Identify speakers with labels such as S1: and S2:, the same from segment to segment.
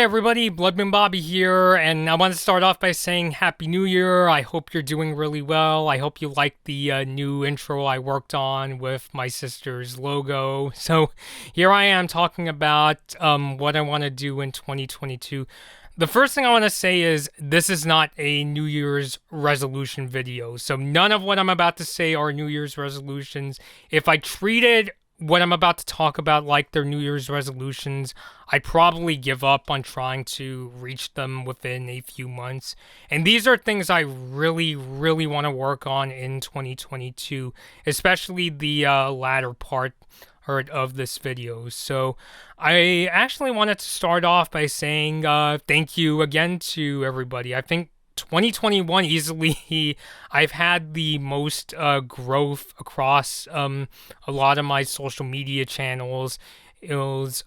S1: Hey everybody, Bloodman Bobby here, and I want to start off by saying Happy New Year. I hope you're doing really well. I hope you like the new intro I worked on with my sister's logo. So here I am talking about what I want to do in 2022. The first thing I want to say is this is not a New Year's resolution video. So none of what I'm about to say are New Year's resolutions. If I treated what I'm about to talk about like their New Year's resolutions, I'd probably give up on trying to reach them within a few months. And these are things I really want to work on in 2022, especially the latter part of this video. So I actually wanted to start off by saying thank you again to everybody. I think 2021 easily I've had the most growth across a lot of my social media channels. It was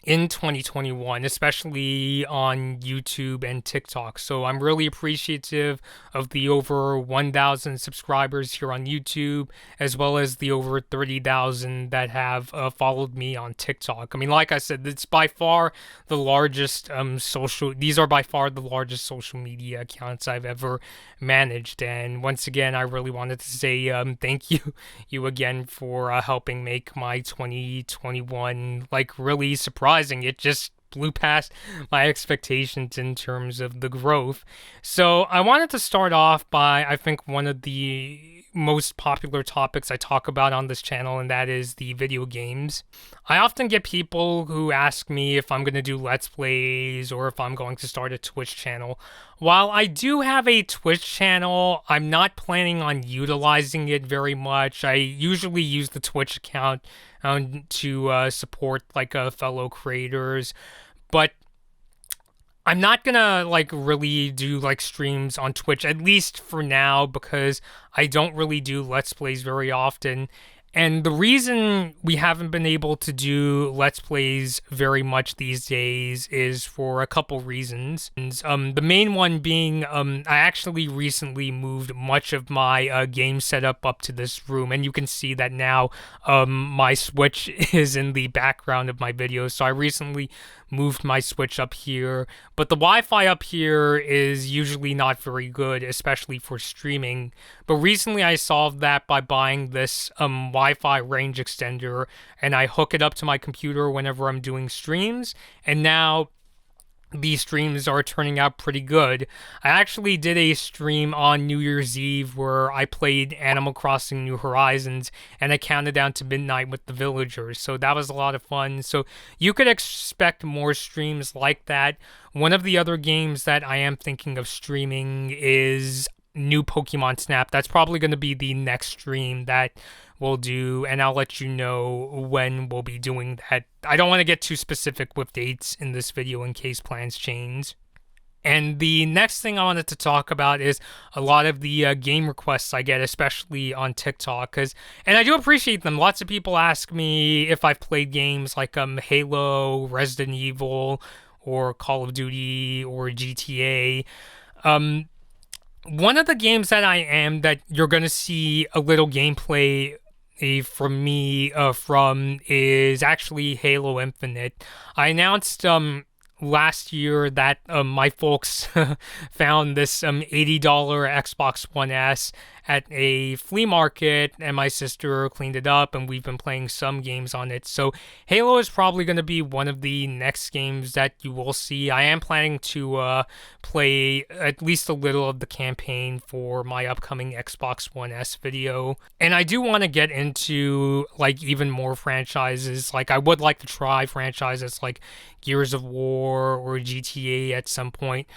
S1: in 2021, especially on YouTube and TikTok. So I'm really appreciative of the over 1,000 subscribers here on YouTube, as well as the over 30,000 that have followed me on TikTok. I mean, like I said, it's by far the largest these are by far the largest social media accounts I've ever managed. And once again, I really wanted to say thank you again for helping make my 2021 like really surprising. It just blew past my expectations in terms of the growth. So I wanted to start off by, I think, one of the most popular topics I talk about on this channel, and that is the video games. I often get people who ask me if I'm going to do Let's Plays or if I'm going to start a Twitch channel. While I do have a Twitch channel, I'm not planning on utilizing it very much. I usually use the Twitch account to support like fellow creators, but I'm not gonna like really do like streams on Twitch, at least for now, because I don't really do Let's Plays very often. And the reason we haven't been able to do Let's Plays very much these days is for a couple reasons. The main one being, I actually recently moved much of my game setup up to this room, and you can see that now my Switch is in the background of my videos. So I recently moved my Switch up here, but the Wi-Fi up here is usually not very good, especially for streaming. But recently I solved that by buying this Wi-Fi range extender, and I hook it up to my computer whenever I'm doing streams, and now these streams are turning out pretty good. I actually did a stream on New Year's Eve where I played Animal Crossing New Horizons, and I counted down to midnight with the villagers, so that was a lot of fun. So you could expect more streams like that. One of the other games that I am thinking of streaming is new Pokemon Snap. That's probably going to be the next stream that we'll do, and I'll let you know when we'll be doing that. I don't want to get too specific with dates in this video in case plans change. And the next thing I wanted to talk about is a lot of the game requests I get, especially on TikTok, and I do appreciate them. Lots of people ask me if I've played games like Halo, Resident Evil, or Call of Duty, or GTA. One of the games that you're gonna see a little gameplay from me from is actually Halo Infinite. I announced last year that my folks found this $80 Xbox One S at a flea market, and my sister cleaned it up, and we've been playing some games on it. So Halo is probably going to be one of the next games that you will see. I am planning to play at least a little of the campaign for my upcoming Xbox One S video. And I do want to get into like even more franchises. Like I would like to try franchises like Gears of War or GTA at some point.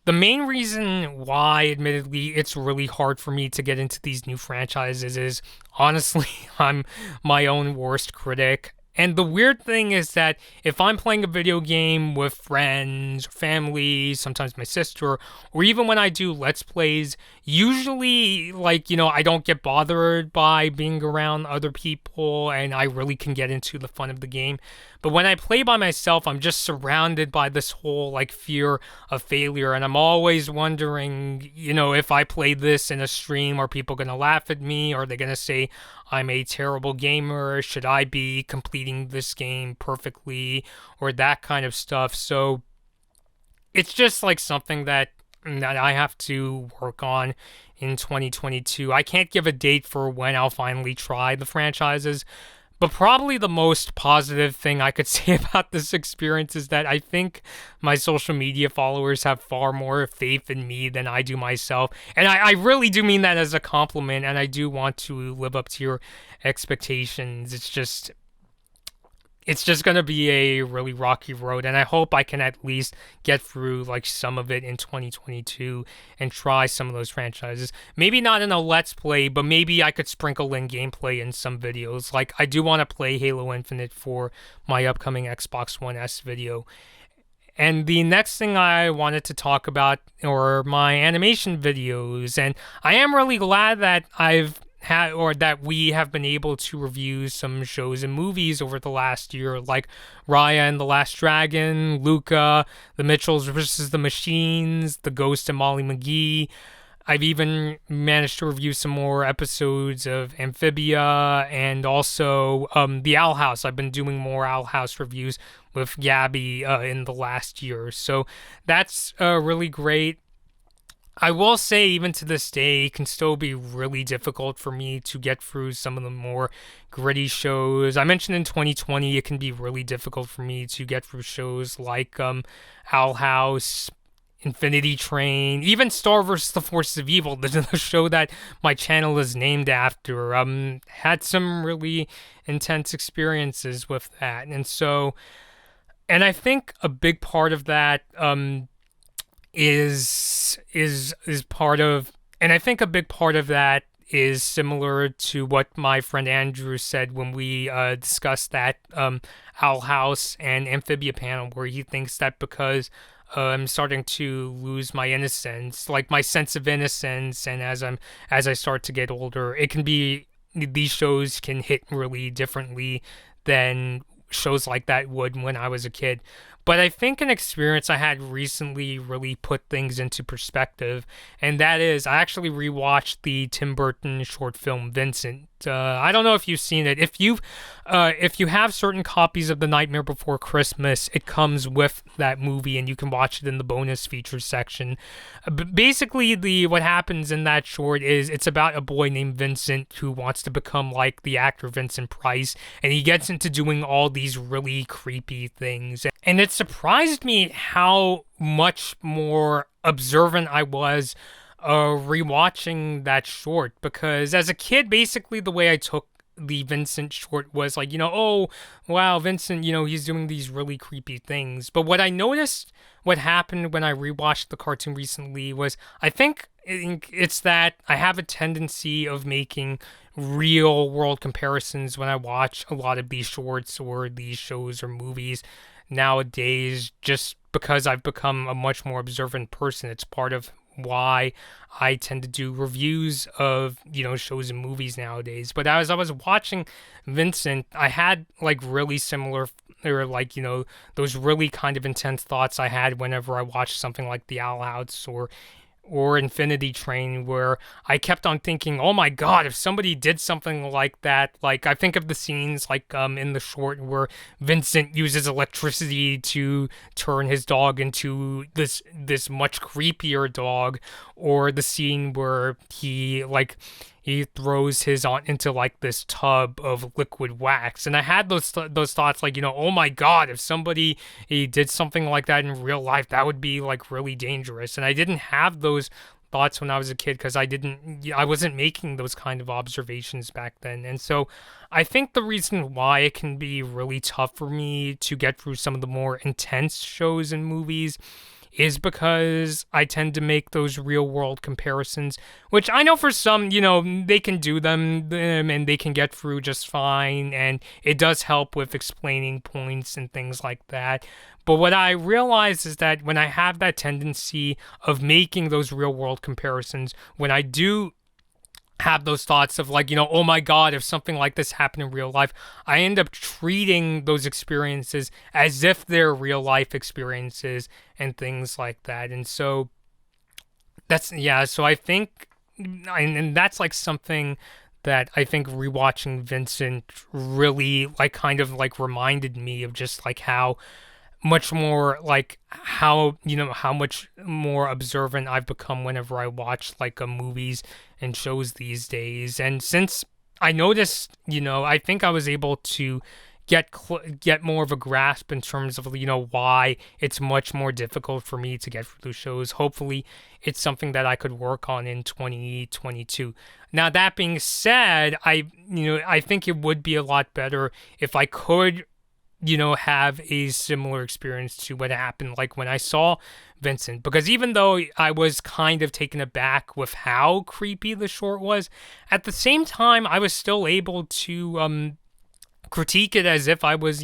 S1: The main reason why, admittedly, it's really hard for me to get into these new franchises is, honestly, I'm my own worst critic. And the weird thing is that if I'm playing a video game with friends, family, sometimes my sister, or even when I do Let's Plays, usually, like, I don't get bothered by being around other people, and I really can get into the fun of the game. But when I play by myself, I'm just surrounded by this whole, like, fear of failure, and I'm always wondering, if I play this in a stream, are people going to laugh at me? Are they going to say I'm a terrible gamer? Should I be completely beating this game perfectly or that kind of stuff. So it's just like something that I have to work on in 2022. I can't give a date for when I'll finally try the franchises, but probably the most positive thing I could say about this experience is that I think my social media followers have far more faith in me than I do myself. And I really do mean that as a compliment, and I do want to live up to your expectations. It's just going to be a really rocky road, and I hope I can at least get through like some of it in 2022 and try some of those franchises. Maybe not in a let's play, but maybe I could sprinkle in gameplay in some videos. Like, I do want to play Halo Infinite for my upcoming Xbox One S video. And the next thing I wanted to talk about are my animation videos, and I am really glad that that we have been able to review some shows and movies over the last year, like Raya and the Last Dragon, Luca, The Mitchells vs. the Machines, The Ghost and Molly McGee. I've even managed to review some more episodes of Amphibia and also The Owl House. I've been doing more Owl House reviews with Gabby in the last year. So that's really great. I will say, even to this day, it can still be really difficult for me to get through some of the more gritty shows. I mentioned in 2020, it can be really difficult for me to get through shows like Owl House, Infinity Train, even Star vs. the Forces of Evil, the show that my channel is named after. Had some really intense experiences with that. And I think a big part of that, is part of, and I think a big part of that is similar to what my friend Andrew said when we discussed that Owl House and Amphibia panel, where he thinks that because I'm starting to lose my innocence, like my sense of innocence, and as I start to get older, these shows can hit really differently than shows like that would when I was a kid. But I think an experience I had recently really put things into perspective, and that is I actually rewatched the Tim Burton short film Vincent. I don't know if you've seen it. If you have certain copies of The Nightmare Before Christmas, it comes with that movie, and you can watch it in the bonus features section. Basically, what happens in that short is it's about a boy named Vincent who wants to become like the actor Vincent Price, and he gets into doing all these really creepy things. And it surprised me how much more observant I was rewatching that short, because as a kid, basically the way I took the Vincent short was like, oh, wow, Vincent, he's doing these really creepy things. But what I noticed, what happened when I rewatched the cartoon recently was, I think it's that I have a tendency of making real world comparisons when I watch a lot of these shorts or these shows or movies nowadays, just because I've become a much more observant person. It's part of why I tend to do reviews of, shows and movies nowadays. But as I was watching Vincent, I had like really similar, or like, those really kind of intense thoughts I had whenever I watched something like The Owl House or Infinity Train, where I kept on thinking, oh my god, if somebody did something like that, like I think of the scenes like in the short where Vincent uses electricity to turn his dog into this much creepier dog, or the scene where he throws his aunt into like this tub of liquid wax. And I had those thoughts like, oh my god, if somebody did something like that in real life, that would be like really dangerous. And I didn't have those thoughts when I was a kid because I wasn't making those kind of observations back then. And so I think the reason why it can be really tough for me to get through some of the more intense shows and movies is because I tend to make those real world comparisons, which I know for some, they can do them and they can get through just fine, and it does help with explaining points and things like that. But what I realize is that when I have that tendency of making those real world comparisons, when I do have those thoughts of like, oh my god, if something like this happened in real life, I end up treating those experiences as if they're real life experiences and things like that. And so so I think, and that's like something that I think rewatching Vincent really like kind of like reminded me of just like how much more like how how much more observant I've become whenever I watch like movies and shows these days. And since I noticed, I think I was able to get more of a grasp in terms of why it's much more difficult for me to get through those shows. Hopefully it's something that I could work on in 2022. Now that being said, I think it would be a lot better if I could have a similar experience to what happened like when I saw Vincent. Because even though I was kind of taken aback with how creepy the short was, at the same time I was still able to critique it as if I was,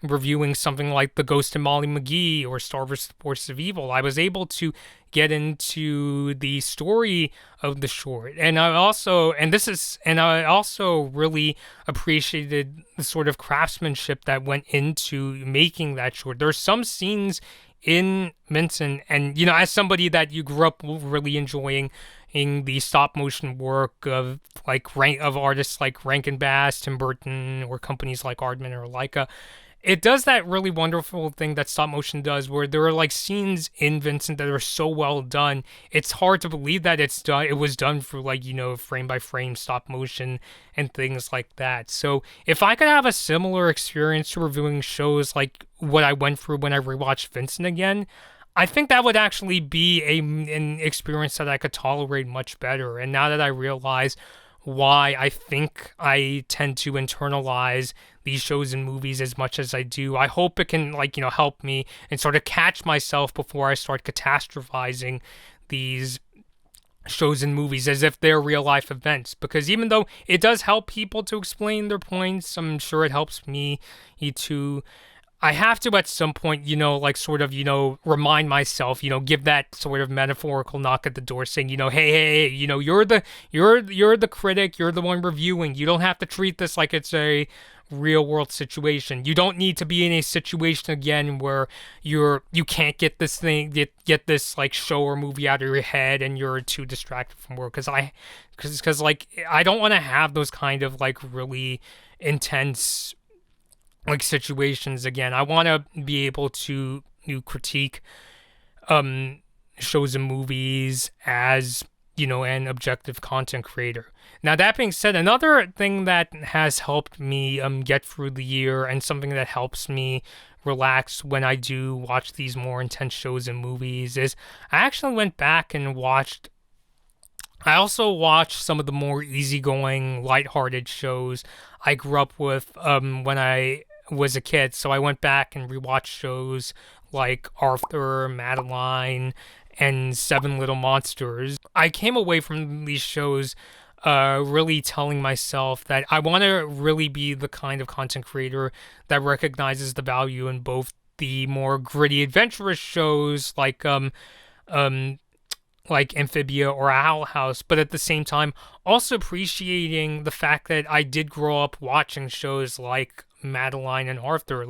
S1: reviewing something like The Ghost of Molly McGee or Star Wars: The Force of Evil. I was able to get into the story of the short, and I also really appreciated the sort of craftsmanship that went into making that short. There's some scenes in Vincent, and as somebody that you grew up really enjoying in the stop motion work of artists like Rankin Bass, Tim Burton, or companies like Aardman or Leica, it does that really wonderful thing that stop motion does, where there are like scenes in Vincent that are so well done. It's hard to believe that it was done for frame by frame stop motion and things like that. So if I could have a similar experience to reviewing shows like what I went through when I rewatched Vincent again, I think that would actually be an experience that I could tolerate much better. And now that I realize why I think I tend to internalize these shows and movies as much as I do, I hope it can help me and sort of catch myself before I start catastrophizing these shows and movies as if they're real life events. Because even though it does help people to explain their points, I'm sure it helps me to I have to at some point, remind myself, give that sort of metaphorical knock at the door saying, hey, you're the critic, you're the one reviewing. You don't have to treat this like it's a real world situation. You don't need to be in a situation again where you can't get this this like show or movie out of your head and you're too distracted from work. Because I don't want to have those kind of like really intense situations again. I want to be able to critique shows and movies as an objective content creator. Now that being said, another thing that has helped me get through the year and something that helps me relax when I do watch these more intense shows and movies is I actually went back and I also watched some of the more easygoing, lighthearted shows I grew up with when I was a kid. So I went back and rewatched shows like Arthur, Madeline, and Seven Little Monsters. I came away from these shows really telling myself that I want to really be the kind of content creator that recognizes the value in both the more gritty, adventurous shows like Amphibia or Owl House, but at the same time also appreciating the fact that I did grow up watching shows like Madeline and Arthur.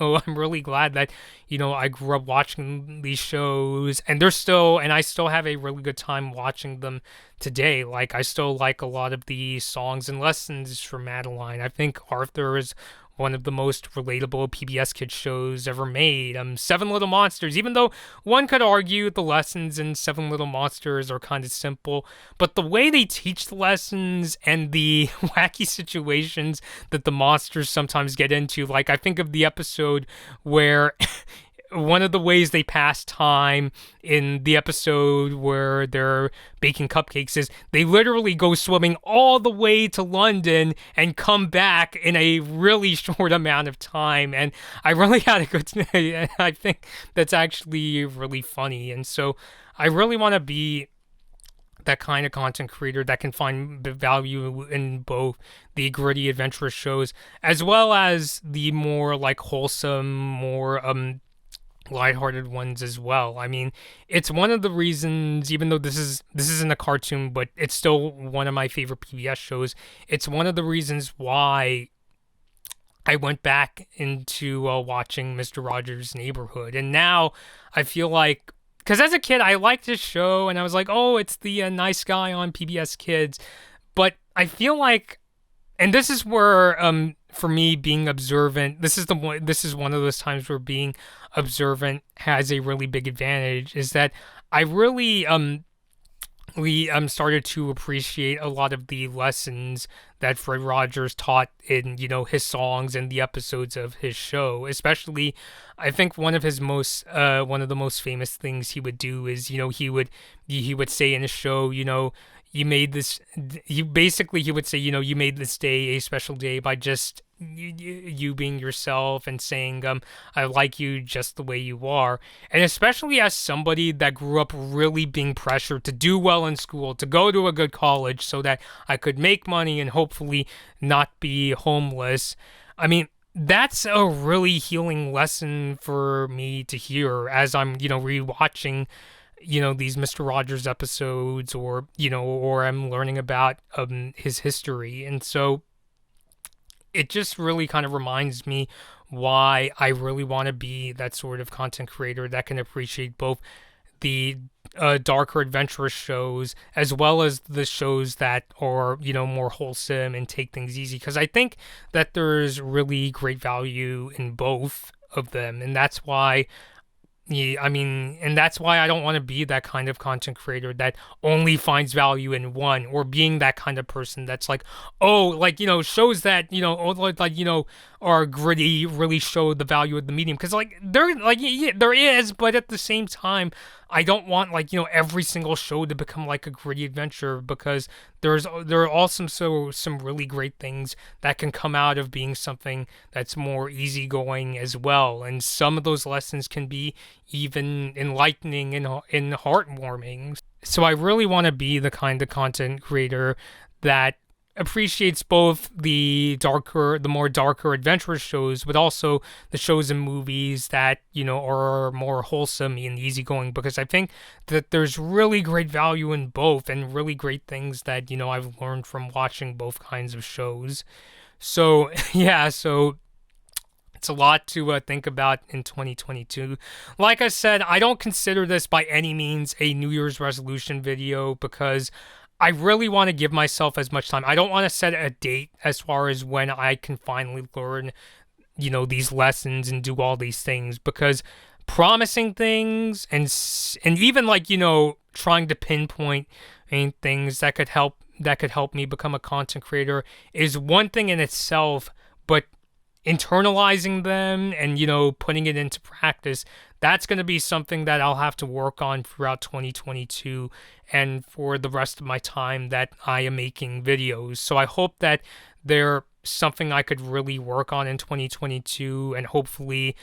S1: I'm really glad that I grew up watching these shows, and I still have a really good time watching them today. Like, I still like a lot of the songs and lessons from Madeline. I think Arthur is one of the most relatable PBS Kids shows ever made. Seven Little Monsters, even though one could argue the lessons in Seven Little Monsters are kind of simple, but the way they teach the lessons and the wacky situations that the monsters sometimes get into, like I think of the episode where one of the ways they pass time in the episode where they're baking cupcakes is they literally go swimming all the way to London and come back in a really short amount of time. And I really had a good time. I think that's actually really funny. And so I really want to be that kind of content creator that can find the value in both the gritty, adventurous shows as well as the more like wholesome, more lighthearted ones as well. I mean, it's one of the reasons, even though this isn't a cartoon, but it's still one of my favorite PBS shows. It's one of the reasons why I went back into watching Mr. Rogers' Neighborhood, and now I feel like, because as a kid I liked this show, and I was like, oh, it's the nice guy on PBS Kids. But I feel like, and this is where, for me, being observant, this is one of those times where being observant has a really big advantage, is that I really, we started to appreciate a lot of the lessons that Fred Rogers taught in, his songs and the episodes of his show. Especially, I think one of the most famous things he would do is, he would say in his show, you made this. He would say, you made this day a special day by just you being yourself and saying, I like you just the way you are. And especially as somebody that grew up really being pressured to do well in school, to go to a good college so that I could make money and hopefully not be homeless. I mean, that's a really healing lesson for me to hear as I'm, rewatching, these Mr. Rogers episodes, or, or I'm learning about his history. And so it just really kind of reminds me why I really want to be that sort of content creator that can appreciate both the darker adventurous shows as well as the shows that are, more wholesome and take things easy. Because I think that there's really great value in both of them. And that's why and that's why I don't want to be that kind of content creator that only finds value in one, or being that kind of person that's like, oh, like, shows that, are gritty really show the value of the medium. Because, there is, but at the same time, I don't want, every single show to become like a gritty adventure, because there are also some really great things that can come out of being something that's more easygoing as well. And some of those lessons can be even enlightening and heartwarming. So I really want to be the kind of content creator that appreciates both the more darker adventurous shows, but also the shows and movies that, are more wholesome and easygoing, because I think that there's really great value in both and really great things that, I've learned from watching both kinds of shows. So, yeah, it's a lot to think about in 2022. Like I said, I don't consider this by any means a New Year's resolution video, because I really want to give myself as much time. I don't want to set a date as far as when I can finally learn, these lessons and do all these things, because promising things and even trying to pinpoint things that could help me become a content creator is one thing in itself, but internalizing them and, putting it into practice, that's going to be something that I'll have to work on throughout 2022 and for the rest of my time that I am making videos. So I hope that they're something I could really work on in 2022, and hopefully,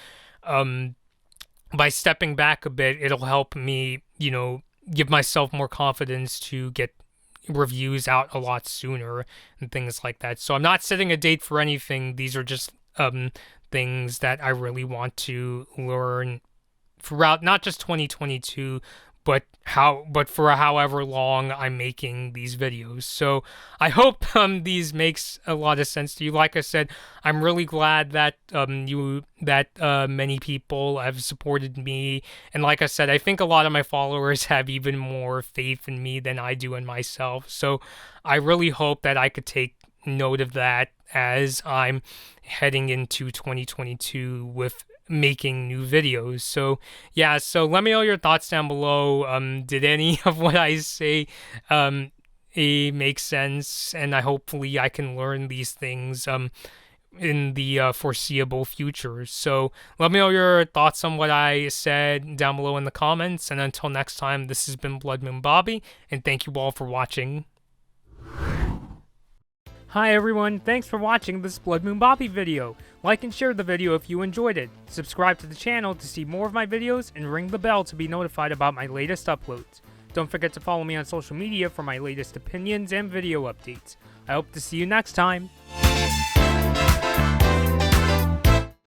S1: by stepping back a bit, it'll help me, give myself more confidence to get reviews out a lot sooner and things like that. So I'm not setting a date for anything. These are just things that I really want to learn throughout not just 2022, but for however long I'm making these videos. So I hope these makes a lot of sense to you. Like I said, I'm really glad that many people have supported me, and like I said, I think a lot of my followers have even more faith in me than I do in myself. So I really hope that I could take note of that as I'm heading into 2022 with making new videos. So yeah, so let me know your thoughts down below. Did any of what I say make sense? And hopefully I can learn these things in the foreseeable future. So let me know your thoughts on what I said down below in the comments. And until next time, this has been Blood Moon Bobby, and thank you all for watching. Hi everyone, thanks for watching this Blood Moon Bobby video. Like and share the video if you enjoyed it. Subscribe to the channel to see more of my videos, and ring the bell to be notified about my latest uploads. Don't forget to follow me on social media for my latest opinions and video updates. I hope to see you next time.